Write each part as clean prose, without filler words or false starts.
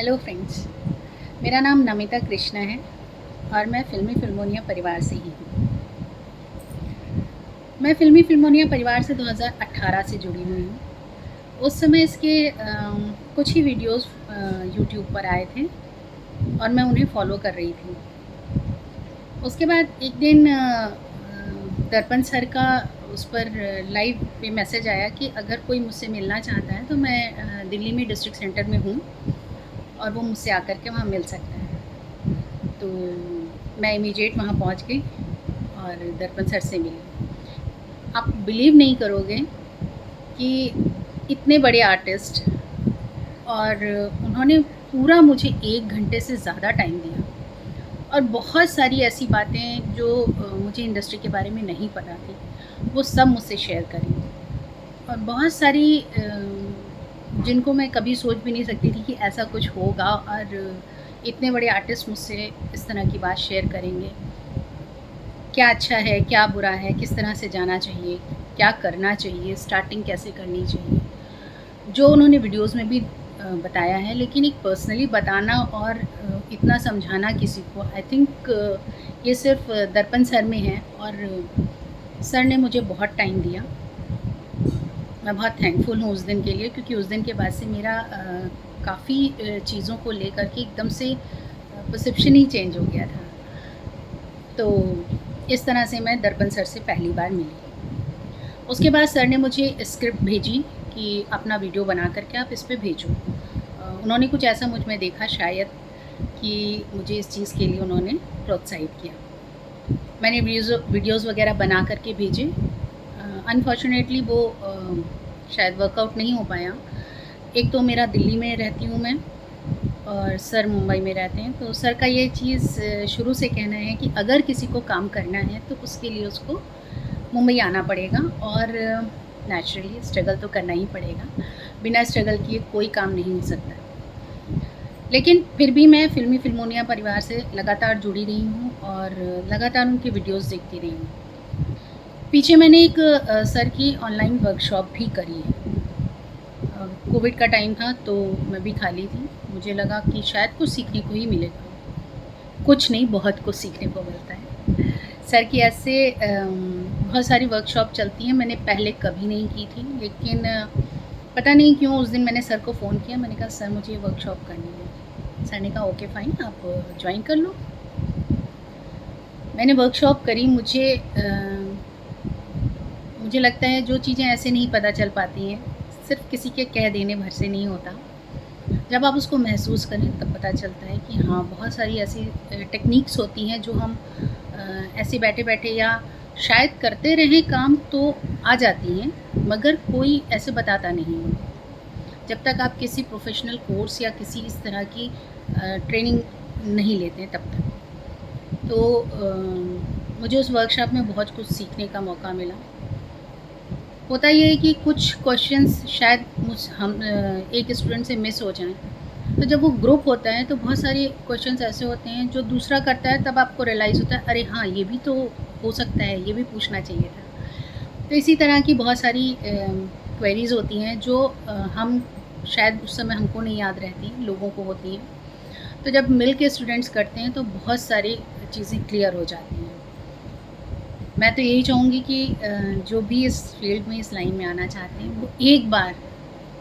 Hello friends, मेरा नाम नमिता कृष्णा है और मैं फ़िल्मी फिल्मोनिया परिवार से ही हूँ। मैं फ़िल्मी फिल्मोनिया परिवार से 2018 से जुड़ी हुई हूँ। उस समय इसके कुछ ही वीडियोस यूट्यूब पर आए थे और मैं उन्हें फ़ॉलो कर रही थी। उसके बाद एक दिन दर्पण सर का उस पर लाइव पे मैसेज आया कि अगर कोई मुझसे मिलना चाहता है तो मैं दिल्ली में डिस्ट्रिक्ट सेंटर में हूँ और वो मुझसे आकर के वहाँ मिल सकता है। तो मैं इमीडिएट वहाँ पहुँच गई और दर्पण सर से मिली। आप बिलीव नहीं करोगे कि इतने बड़े आर्टिस्ट और उन्होंने पूरा मुझे 1 घंटे से ज़्यादा टाइम दिया और बहुत सारी ऐसी बातें जो मुझे इंडस्ट्री के बारे में नहीं पता थी, वो सब मुझसे शेयर करी और बहुत सारी जिनको मैं कभी सोच भी नहीं सकती थी कि ऐसा कुछ होगा और इतने बड़े आर्टिस्ट मुझसे इस तरह की बात शेयर करेंगे। क्या अच्छा है, क्या बुरा है, किस तरह से जाना चाहिए, क्या करना चाहिए, स्टार्टिंग कैसे करनी चाहिए, जो उन्होंने वीडियोज़ में भी बताया है। लेकिन एक पर्सनली बताना और इतना समझाना किसी को, आई थिंक ये सिर्फ़ दर्पण सर में है और सर ने मुझे बहुत टाइम दिया। मैं बहुत थैंकफुल हूँ उस दिन के लिए, क्योंकि उस दिन के बाद से मेरा काफ़ी चीज़ों को लेकर के एकदम से परसेप्शन ही चेंज हो गया था। तो इस तरह से मैं दर्पण सर से पहली बार मिली। उसके बाद सर ने मुझे स्क्रिप्ट भेजी कि अपना वीडियो बना कर के आप इस पे भेजो। उन्होंने कुछ ऐसा मुझ में देखा शायद कि मुझे इस चीज़ के लिए उन्होंने प्रोत्साहित किया। मैंने वीडियोज़ वगैरह बना कर के भेजे। अनफॉर्चुनेटली वो शायद वर्कआउट नहीं हो पाया। एक तो मेरा दिल्ली में रहती हूँ मैं और सर मुंबई में रहते हैं, तो सर का ये चीज़ शुरू से कहना है कि अगर किसी को काम करना है तो उसके लिए उसको मुंबई आना पड़ेगा और नेचुरली स्ट्रगल तो करना ही पड़ेगा। बिना स्ट्रगल किए कोई काम नहीं हो सकता। लेकिन फिर भी मैं फ़िल्मी फिल्मोनिया परिवार से लगातार जुड़ी रही हूँ और लगातार उनकी वीडियोज़ देखती रही हूँ। पीछे मैंने एक सर की ऑनलाइन वर्कशॉप भी करी है। कोविड का टाइम था तो मैं भी खाली थी। मुझे लगा कि शायद कुछ सीखने को ही मिलेगा। कुछ नहीं, बहुत कुछ सीखने को मिलता है। सर की ऐसे बहुत सारी वर्कशॉप चलती हैं, मैंने पहले कभी नहीं की थी, लेकिन पता नहीं क्यों उस दिन मैंने सर को फ़ोन किया। मैंने कहा सर मुझे ये वर्कशॉप करनी है। सर ने कहा ओके फ़ाइन, आप जॉइन कर लो। मैंने वर्कशॉप करी। मुझे लगता है जो चीज़ें ऐसे नहीं पता चल पाती हैं, सिर्फ़ किसी के कह देने भर से नहीं होता। जब आप उसको महसूस करें तब पता चलता है कि हाँ, बहुत सारी ऐसी टेक्निक्स होती हैं जो हम ऐसे बैठे-बैठे या शायद करते रहें काम तो आ जाती हैं, मगर कोई ऐसे बताता नहीं है। जब तक आप किसी प्रोफ़ेशनल कोर्स या किसी इस तरह की ट्रेनिंग नहीं लेते तब तक। तो मुझे उस वर्कशॉप में बहुत कुछ सीखने का मौका मिला। होता ये है कि कुछ क्वेश्चंस शायद एक स्टूडेंट से मिस हो जाएँ। तो जब वो ग्रुप होता है तो बहुत सारे क्वेश्चंस ऐसे होते हैं जो दूसरा करता है, तब आपको रियलाइज़ होता है अरे हाँ, ये भी तो हो सकता है, ये भी पूछना चाहिए था। तो इसी तरह की बहुत सारी क्वेरीज़ होती हैं जो हम शायद उस समय हमको नहीं याद रहती, लोगों को होती हैं। तो जब मिल के स्टूडेंट्स करते हैं तो बहुत सारी चीज़ें क्लियर हो जाती हैं। मैं तो यही चाहूँगी कि जो भी इस फील्ड में, इस लाइन में आना चाहते हैं, वो एक बार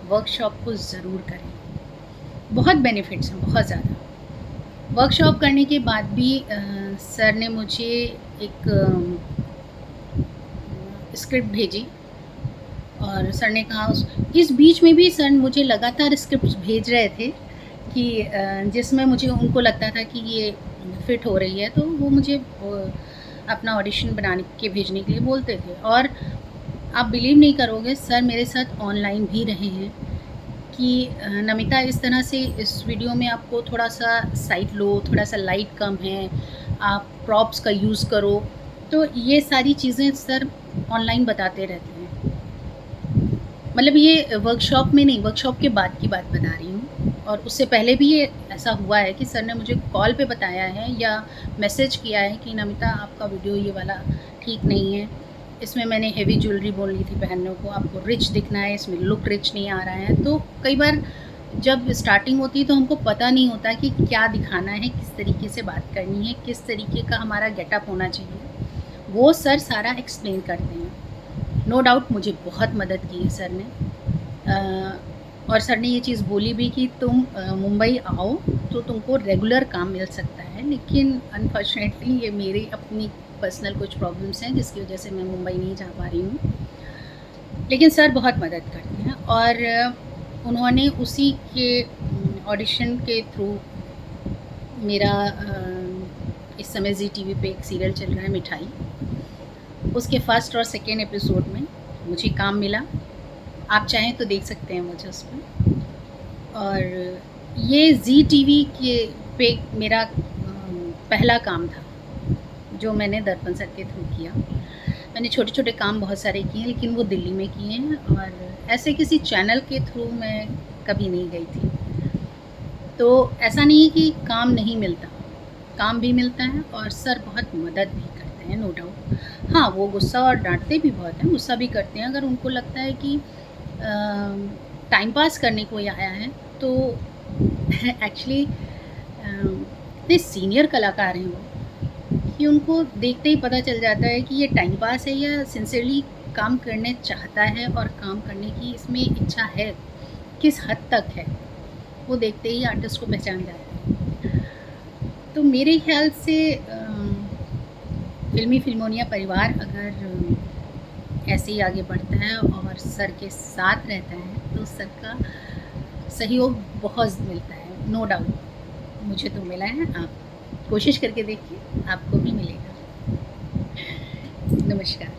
वर्कशॉप को ज़रूर करें। बहुत बेनिफिट्स हैं, बहुत ज़्यादा। वर्कशॉप करने के बाद भी सर ने मुझे एक स्क्रिप्ट भेजी और सर ने कहा इस बीच में भी सर मुझे लगातार स्क्रिप्ट्स भेज रहे थे कि जिसमें मुझे उनको लगता था कि ये फिट हो रही है, तो वो मुझे अपना ऑडिशन बनाने के भेजने के लिए बोलते थे। और आप बिलीव नहीं करोगे, सर मेरे साथ ऑनलाइन भी रहे हैं कि नमिता इस तरह से इस वीडियो में आपको थोड़ा-सा साइड लो, थोड़ा-सा लाइट कम है, आप प्रॉप्स का यूज़ करो। तो ये सारी चीज़ें सर ऑनलाइन बताते रहते हैं। मतलब ये वर्कशॉप में नहीं, वर्कशॉप के बाद की बात बता रही हूँ। और उससे पहले भी ये ऐसा हुआ है कि सर ने मुझे कॉल पे बताया है या मैसेज किया है कि नमिता आपका वीडियो ये वाला ठीक नहीं है। इसमें मैंने हेवी ज्वेलरी बोली थी पहनने को, आपको रिच दिखना है, इसमें लुक रिच नहीं आ रहा है। तो कई बार जब स्टार्टिंग होती है तो हमको पता नहीं होता कि क्या दिखाना है, किस तरीके से बात करनी है, किस तरीके का हमारा गेटअप होना चाहिए। वो सर सारा एक्सप्लेन करते हैं। नो डाउट मुझे बहुत मदद की है सर ने। और सर ने ये चीज़ बोली भी कि तुम मुंबई आओ तो तुमको रेगुलर काम मिल सकता है, लेकिन अनफॉर्चुनेटली ये मेरी अपनी पर्सनल कुछ प्रॉब्लम्स हैं जिसकी वजह से मैं मुंबई नहीं जा पा रही हूँ। लेकिन सर बहुत मदद करते हैं और उन्होंने उसी के ऑडिशन के थ्रू मेरा इस समय ज़ी टीवी पे एक सीरियल चल रहा है मिठाई, उसके फर्स्ट और सेकेंड एपिसोड में मुझे काम मिला। आप चाहें तो देख सकते हैं मुझे उसमें। और ये ज़ी टीवी के पे मेरा पहला काम था जो मैंने दर्पण सर के थ्रू किया। मैंने छोटे छोटे काम बहुत सारे किए लेकिन वो दिल्ली में किए हैं, और ऐसे किसी चैनल के थ्रू मैं कभी नहीं गई थी। तो ऐसा नहीं है कि काम नहीं मिलता, काम भी मिलता है और सर बहुत मदद भी करते हैं, नो डाउट। हाँ, वो गुस्सा और डांटते भी बहुत हैं, गुस्सा भी करते हैं अगर उनको लगता है कि टाइम पास करने कोई आया है तो एक्चुअली इतने सीनियर कलाकार हैं वो कि उनको देखते ही पता चल जाता है कि ये टाइम पास है या सिंसियरली काम करने चाहता है और काम करने की इसमें इच्छा है, किस हद तक है, वो देखते ही आर्टिस्ट को पहचान जाते हैं। तो मेरे ख्याल से फिल्मी फिल्मोनिया परिवार अगर ऐसे ही आगे बढ़ता है और सर के साथ रहता है तो सर का सहयोग बहुत मिलता है, नो डाउट। मुझे तो मिला है, आप कोशिश करके देखिए, आपको भी मिलेगा। नमस्कार।